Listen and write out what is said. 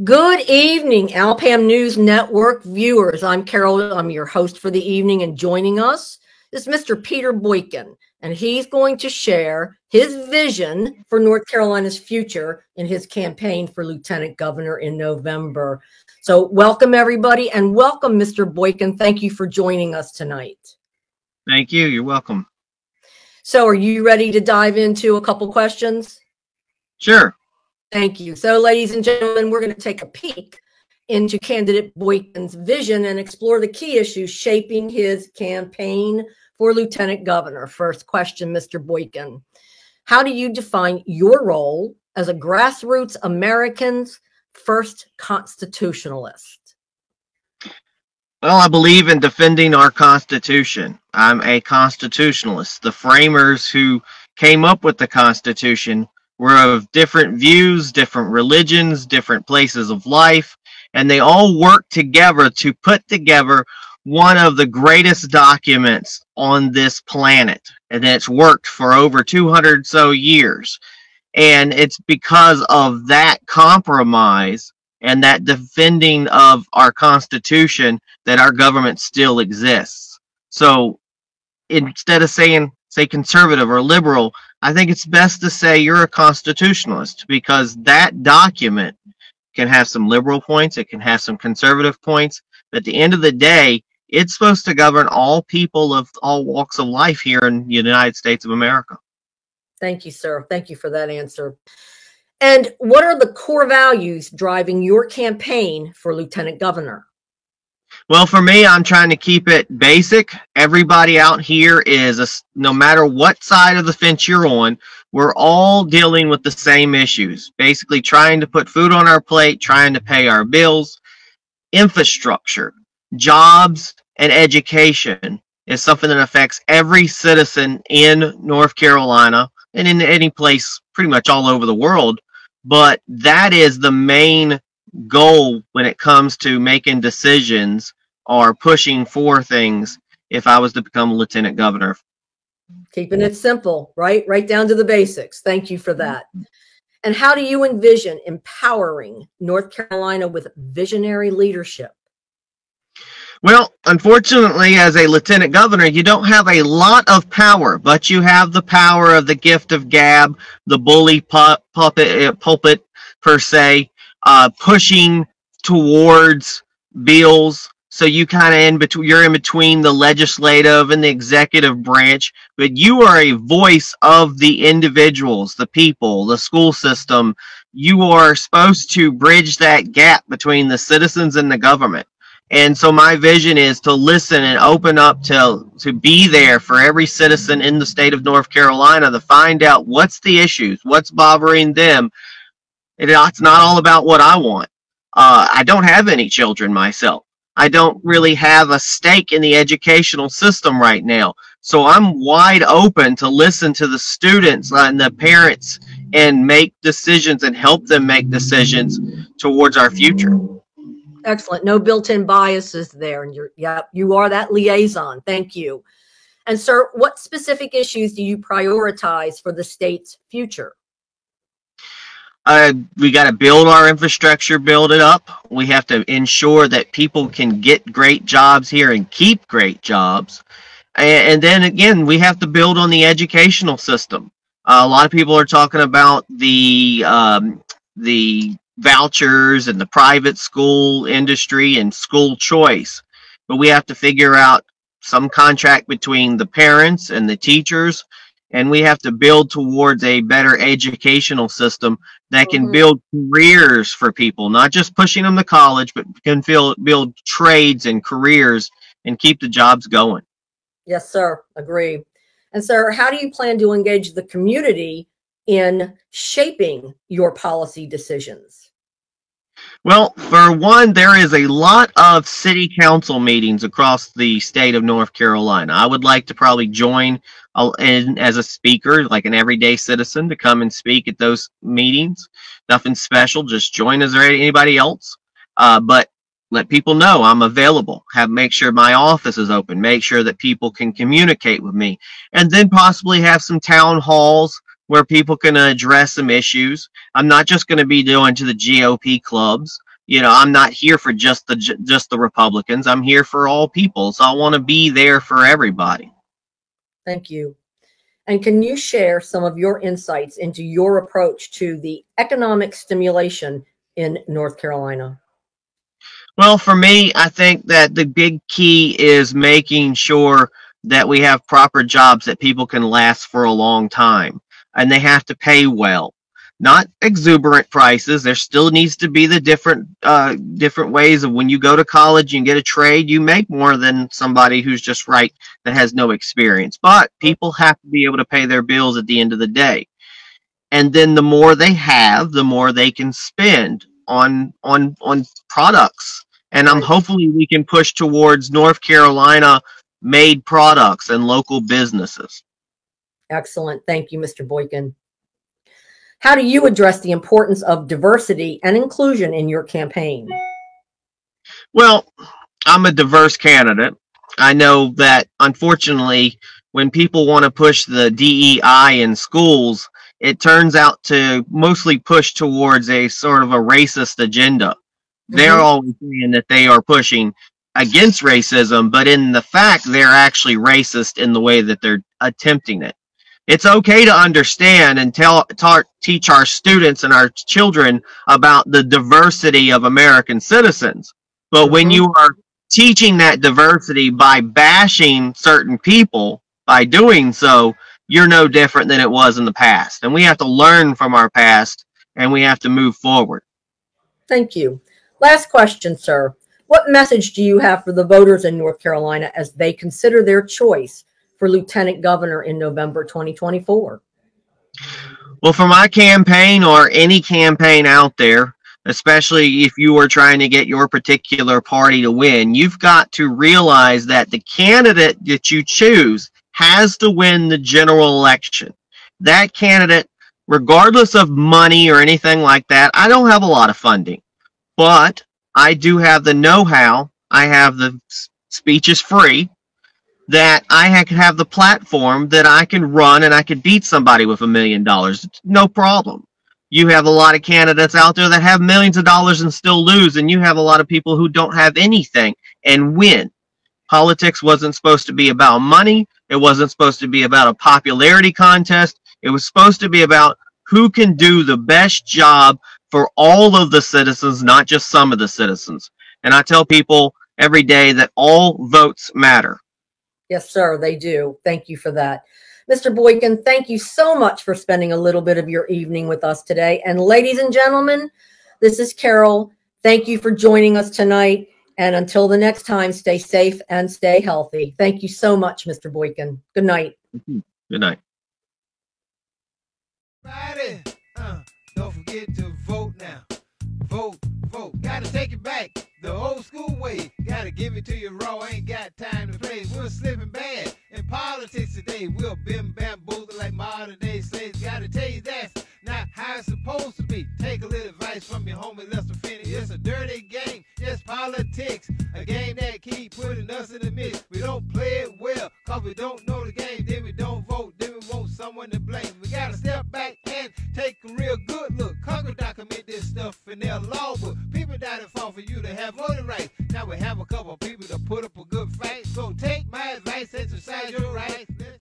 Good evening, Al-Pam News Network viewers. I'm Carol. I'm your host for the evening, and joining us is Mr. Peter Boykin, and he's going to share his vision for North Carolina's future in his campaign for Lieutenant Governor in November. So welcome, everybody, and welcome, Mr. Boykin. Thank you for joining us tonight. Thank you. You're welcome. So are you ready to dive into a couple questions? Sure. Thank you. So, ladies and gentlemen, we're going to take a peek into candidate Boykin's vision and explore the key issues shaping his campaign for lieutenant governor. First question, Mr. Boykin. How do you define your role as a grassroots American's first constitutionalist? Well, I believe in defending our Constitution. I'm a constitutionalist. The framers who came up with the Constitution were of different views, different religions, different places of life, and they all worked together to put together one of the greatest documents on this planet. And it's worked for over 200 so years. And it's because of that compromise and that defending of our Constitution that our government still exists. So instead of saying, say, conservative or liberal, I think it's best to say you're a constitutionalist, because that document can have some liberal points, it can have some conservative points, but at the end of the day, it's supposed to govern all people of all walks of life here in the United States of America. Thank you, sir. Thank you for that answer. And what are the core values driving your campaign for lieutenant governor? Well, for me, I'm trying to keep it basic. Everybody out here is, no matter what side of the fence you're on, we're all dealing with the same issues. Basically trying to put food on our plate, trying to pay our bills. Infrastructure, jobs, and education is something that affects every citizen in North Carolina and in any place pretty much all over the world. But that is the main goal when it comes to making decisions or pushing for things if I was to become lieutenant governor. Keeping it simple, right down to the basics. Thank you for that. And how do you envision empowering North Carolina with visionary leadership? Well, unfortunately, as a lieutenant governor, you don't have a lot of power, but you have the power of the gift of gab, the bully pulpit per se, pushing towards bills. So you kind of you're in between the legislative and the executive branch, but you are a voice of the individuals, the people, the school system. You are supposed to bridge that gap between the citizens and the government. And so my vision is to listen and open up to be there for every citizen in the state of North Carolina to find out what's the issues, what's bothering them. It's not all about what I want. I don't have any children myself. I don't really have a stake in the educational system right now. So I'm wide open to listen to the students and the parents and make decisions and help them make decisions towards our future. Excellent. No built-in biases there. And you are that liaison. Thank you. And sir, what specific issues do you prioritize for the state's future? We got to build our infrastructure, build it up. We have to ensure that people can get great jobs here and keep great jobs. And then again, we have to build on the educational system. A lot of people are talking about the vouchers and the private school industry and school choice. But we have to figure out some contract between the parents and the teachers. And we have to build towards a better educational system that can build careers for people, not just pushing them to college, but can build trades and careers and keep the jobs going. Yes, sir. Agree. And sir, how do you plan to engage the community in shaping your policy decisions? Well, for one, there is a lot of city council meetings across the state of North Carolina. I would like to probably join in as a speaker, like an everyday citizen, to come and speak at those meetings. Nothing special, just join as anybody else. But let people know I'm available. Make sure my office is open. Make sure that people can communicate with me. And then possibly have some town halls where people can address some issues. I'm not just going to be doing to the GOP clubs. You know, I'm not here for just the Republicans. I'm here for all people. So I want to be there for everybody. Thank you. And can you share some of your insights into your approach to the economic stimulation in North Carolina? Well, for me, I think that the big key is making sure that we have proper jobs that people can last for a long time, and they have to pay well. Not exuberant prices. There still needs to be the different ways of when you go to college and get a trade, you make more than somebody who's just that has no experience. But people have to be able to pay their bills at the end of the day. And then the more they have, the more they can spend on products. And hopefully we can push towards North Carolina made products and local businesses. Excellent. Thank you, Mr. Boykin. How do you address the importance of diversity and inclusion in your campaign? Well, I'm a diverse candidate. I know that, unfortunately, when people want to push the DEI in schools, it turns out to mostly push towards a sort of a racist agenda. Mm-hmm. They're always saying that they are pushing against racism, but in the fact, they're actually racist in the way that they're attempting it. It's okay to understand and teach our students and our children about the diversity of American citizens. But when you are teaching that diversity by bashing certain people, by doing so, you're no different than it was in the past. And we have to learn from our past, and we have to move forward. Thank you. Last question, sir. What message do you have for the voters in North Carolina as they consider their choice for lieutenant governor in November 2024? Well, for my campaign or any campaign out there, especially if you are trying to get your particular party to win, you've got to realize that the candidate that you choose has to win the general election. That candidate, regardless of money or anything like that, I don't have a lot of funding, but I do have the know-how. I have the speech is free, that I can have the platform that I can run and I can beat somebody with $1 million. No problem. You have a lot of candidates out there that have millions of dollars and still lose, and you have a lot of people who don't have anything and win. Politics wasn't supposed to be about money. It wasn't supposed to be about a popularity contest. It was supposed to be about who can do the best job for all of the citizens, not just some of the citizens. And I tell people every day that all votes matter. Yes, sir, they do. Thank you for that. Mr. Boykin, thank you so much for spending a little bit of your evening with us today. And ladies and gentlemen, this is Carol. Thank you for joining us tonight. And until the next time, stay safe and stay healthy. Thank you so much, Mr. Boykin. Good night. Good night. Don't forget to vote now. Vote, vote. Gotta take it back the old school way. Gotta give it to you raw. Ain't got time to play. We're slipping bad in politics today. We'll bim bamboozle like modern day slaves. Gotta tell you that's not how it's supposed to be. Take a little advice from your homie Lester Finney. It's a dirty game. Yes, politics. A game that keep putting us in the mix. We don't play it well cause we don't know the game. Then we don't vote. Then we want someone to blame. We gotta step back and take a real good look. Congress document this stuff in their law book. People died and fought for you to have voting rights. Now we have a couple